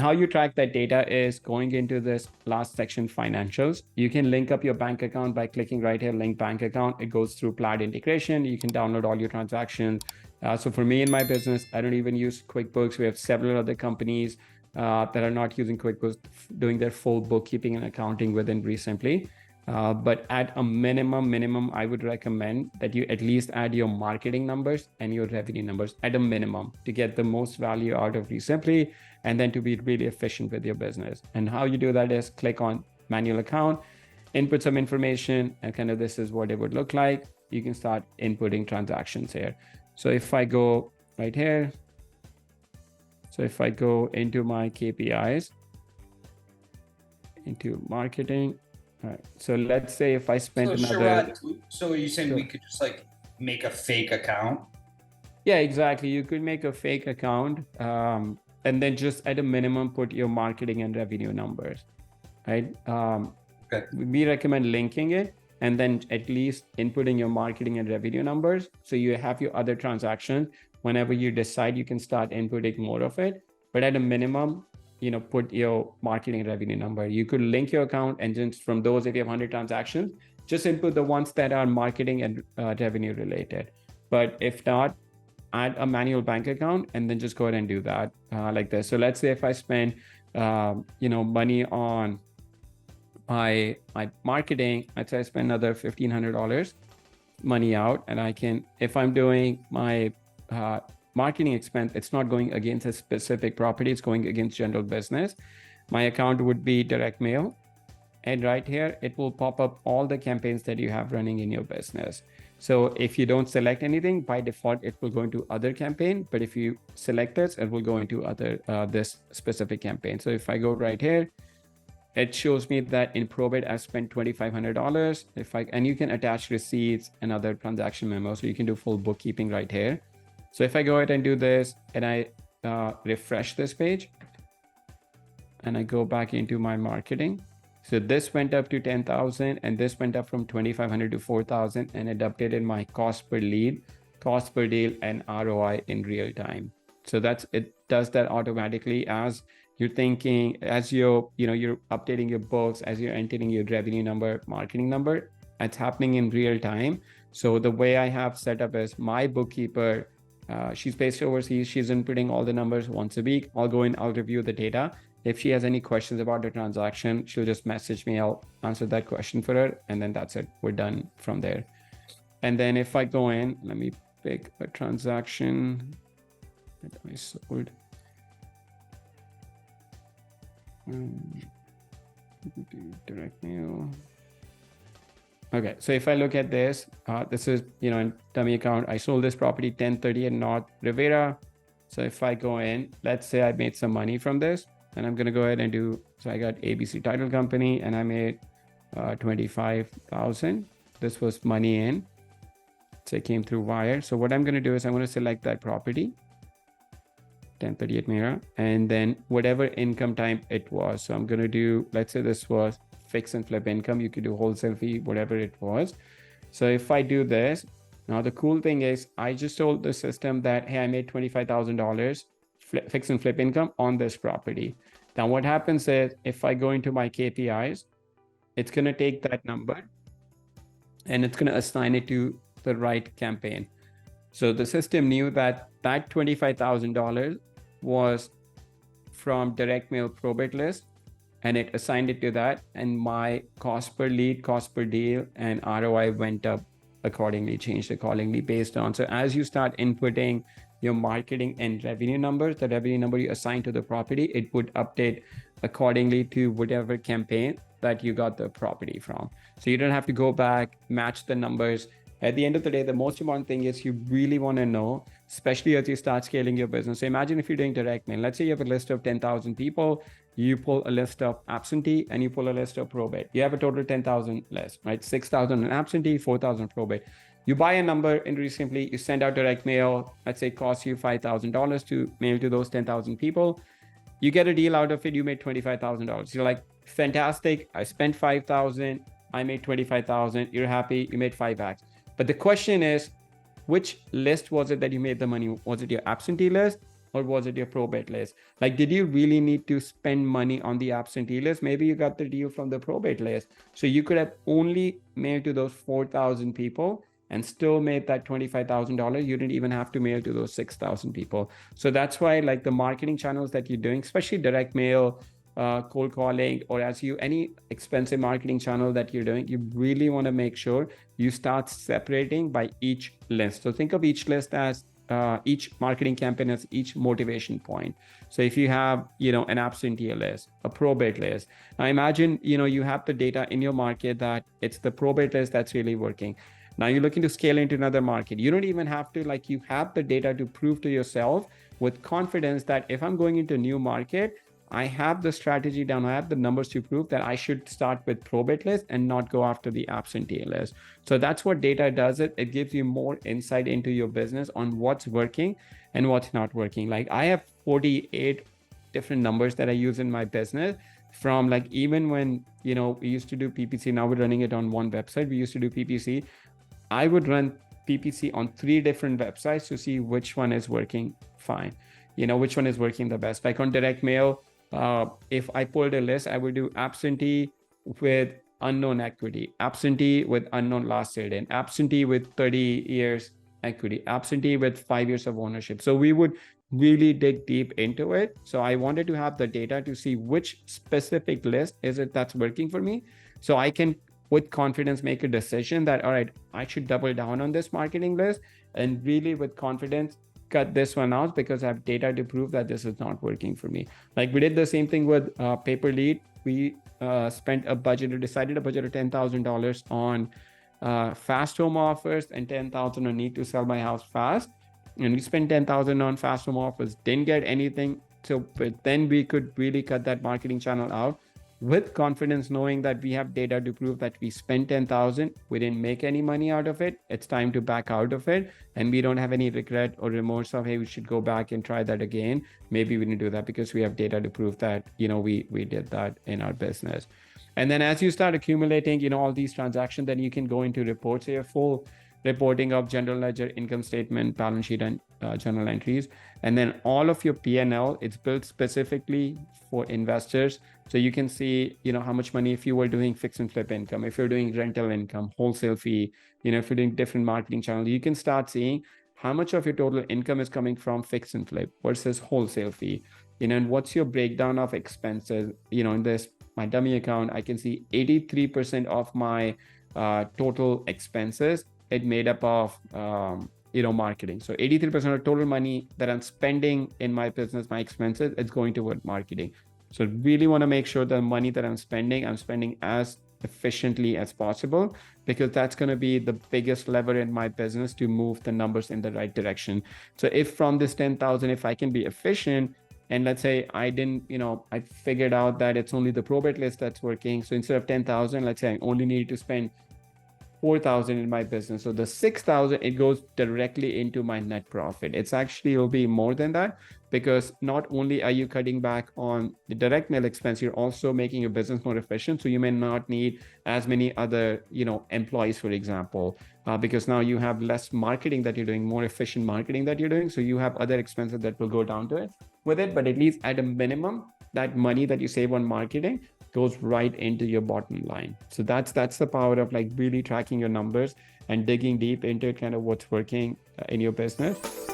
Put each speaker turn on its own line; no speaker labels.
how you track that data is going into this last section, financials. You can link up your bank account by clicking right here, link bank account. It goes through Plaid integration. You can download all your transactions. So for me in my business, I don't even use QuickBooks. We have several other companies that are not using QuickBooks, doing their full bookkeeping and accounting within REsimpli. But at a minimum, I would recommend that you at least add your marketing numbers and your revenue numbers at a minimum to get the most value out of REsimpli and then to be really efficient with your business. And how you do that is click on manual account, input some information, and kind of this is what it would look like. You can start inputting transactions here. So if I go right here, so if I go into my KPIs, into marketing, all right. So let's say if I spend another.
So are you saying we could just like make a fake account?
Yeah, exactly. You could make a fake account and then just at a minimum put your marketing and revenue numbers, right?
Okay.
We recommend linking it and then at least inputting your marketing and revenue numbers. So you have your other transactions. Whenever you decide, you can start inputting more of it. But at a minimum, put your marketing revenue number. You could link your account and just from those, if you have 100 transactions, just input the ones that are marketing and revenue related. But if not, add a manual bank account and then just go ahead and do that like this. So let's say if I spend, money on my marketing, let's say I spend another $1,500 money out, and I can, if I'm doing my marketing expense, it's not going against a specific property, it's going against general business. My account would be direct mail. And right here, it will pop up all the campaigns that you have running in your business. So if you don't select anything, by default, it will go into other campaign. But if you select this, it will go into other this specific campaign. So if I go right here, it shows me that in probate, I've spent $2,500. And you can attach receipts and other transaction memos. So you can do full bookkeeping right here. So if I go ahead and do this and I refresh this page and I go back into my marketing. So this went up to 10,000 and this went up from 2,500 to 4,000, and it updated my cost per lead, cost per deal, and ROI in real time. So it does that automatically as you're thinking, as you're updating your books, as you're entering your revenue number, marketing number, it's happening in real time. So the way I have set up is my bookkeeper, she's based overseas. She's inputting all the numbers once a week. I'll go in, I'll review the data. If she has any questions about the transaction, she'll just message me. I'll answer that question for her. And then that's it. We're done from there. And then if I go in, let me pick a transaction that I sold. Direct mail. Okay, so if I look at this, this is, in dummy account, I sold this property 1038 North Rivera. So if I go in, let's say I made some money from this, and I'm going to go ahead and do, so I got ABC Title Company and I made 25,000. This was money in. So it came through wire. So what I'm going to do is I'm going to select that property, 1038 Mira, and then whatever income type it was. So I'm going to do, let's say this was fix and flip income. You could do wholesale fee, whatever it was. So if I do this, now the cool thing is I just told the system that, hey, I made $25,000 fix and flip income on this property. Now what happens is if I go into my KPIs, it's going to take that number and it's going to assign it to the right campaign. So the system knew that that $25,000 was from direct mail probate list, and it assigned it to that, and my cost per lead, cost per deal, and ROI went up accordingly, changed accordingly based on. So as you start inputting your marketing and revenue numbers, the revenue number you assign to the property, it would update accordingly to whatever campaign that you got the property from. So you don't have to go back, match the numbers. At the end of the day, the most important thing is you really want to know, especially as you start scaling your business. So imagine if you're doing direct mail. Let's say you have a list of 10,000 people. You pull a list of absentee and you pull a list of probate. You have a total 10,000 list, right? 6,000 in absentee, 4,000 probate. You buy a number in REsimpli, you send out direct mail. Let's say it costs you $5,000 to mail to those 10,000 people. You get a deal out of it. You made $25,000. You're like, fantastic. I spent 5,000. I made 25,000. You're happy. You made 5x. But the question is, which list was it that you made the money? Was it your absentee list? or was it your probate list? Like, did you really need to spend money on the absentee list? Maybe you got the deal from the probate list. So you could have only mailed to those 4,000 people and still made that $25,000. You didn't even have to mail to those 6,000 people. So that's why, like, the marketing channels that you're doing, especially direct mail, cold calling, or as you any expensive marketing channel that you're doing, you really want to make sure you start separating by each list. So think of each list as each marketing campaign as each motivation point. So if you have, an absentee list, a probate list, now imagine, you have the data in your market that it's the probate list that's really working. Now you're looking to scale into another market. You don't even have to, like, you have the data to prove to yourself with confidence that if I'm going into a new market, I have the strategy down, I have the numbers to prove that I should start with probate list and not go after the absentee list. So that's what data does. It gives you more insight into your business on what's working and what's not working. Like, I have 48 different numbers that I use in my business, from, like, even when, we used to do PPC, now we're running it on one website. We used to do PPC. I would run PPC on 3 different websites to see which one is working fine, which one is working the best. Like on direct mail, if I pulled a list, I would do absentee with unknown equity, absentee with unknown last year, and absentee with 30 years equity, absentee with 5 years of ownership. So we would really dig deep into it. So I wanted to have the data to see which specific list is it that's working for me. So I can, with confidence, make a decision that, all right, I should double down on this marketing list, and really with confidence cut this one out because I have data to prove that this is not working for me. Like, we did the same thing with Paper Lead. We decided a budget of $10,000 on fast home offers and $10,000 on need to sell my house fast. And we spent $10,000 on fast home offers, didn't get anything. So, but then we could really cut that marketing channel out with confidence, knowing that we have data to prove that we spent 10,000, we didn't make any money out of it. It's time to back out of it. And we don't have any regret or remorse of, hey, we should go back and try that again. Maybe we didn't do that because we have data to prove that, we did that in our business. And then as you start accumulating, all these transactions, then you can go into reports, your full reporting of general ledger, income statement, balance sheet, and journal entries. And then all of your P&L, it's built specifically for investors. So you can see, how much money, if you were doing fix and flip income, if you're doing rental income, wholesale fee, if you're doing different marketing channels, you can start seeing how much of your total income is coming from fix and flip versus wholesale fee, and what's your breakdown of expenses. In this, my dummy account, I can see 83% of my total expenses, it made up of, marketing. So 83% of total money that I'm spending in my business, my expenses, it's going toward marketing. So really want to make sure the money that I'm spending as efficiently as possible, because that's going to be the biggest lever in my business to move the numbers in the right direction. So if from this 10,000, if I can be efficient, and let's say I didn't, I figured out that it's only the probate list that's working. So instead of 10,000, let's say I only need to spend 4,000 in my business. So the 6,000, it goes directly into my net profit. It's actually will be more than that, because not only are you cutting back on the direct mail expense, you're also making your business more efficient. So you may not need as many other, employees, for example, because now you have less marketing that you're doing, more efficient marketing that you're doing. So you have other expenses that will go down to it with it, but at least at a minimum, that money that you save on marketing goes right into your bottom line. So that's the power of, like, really tracking your numbers and digging deep into kind of what's working in your business.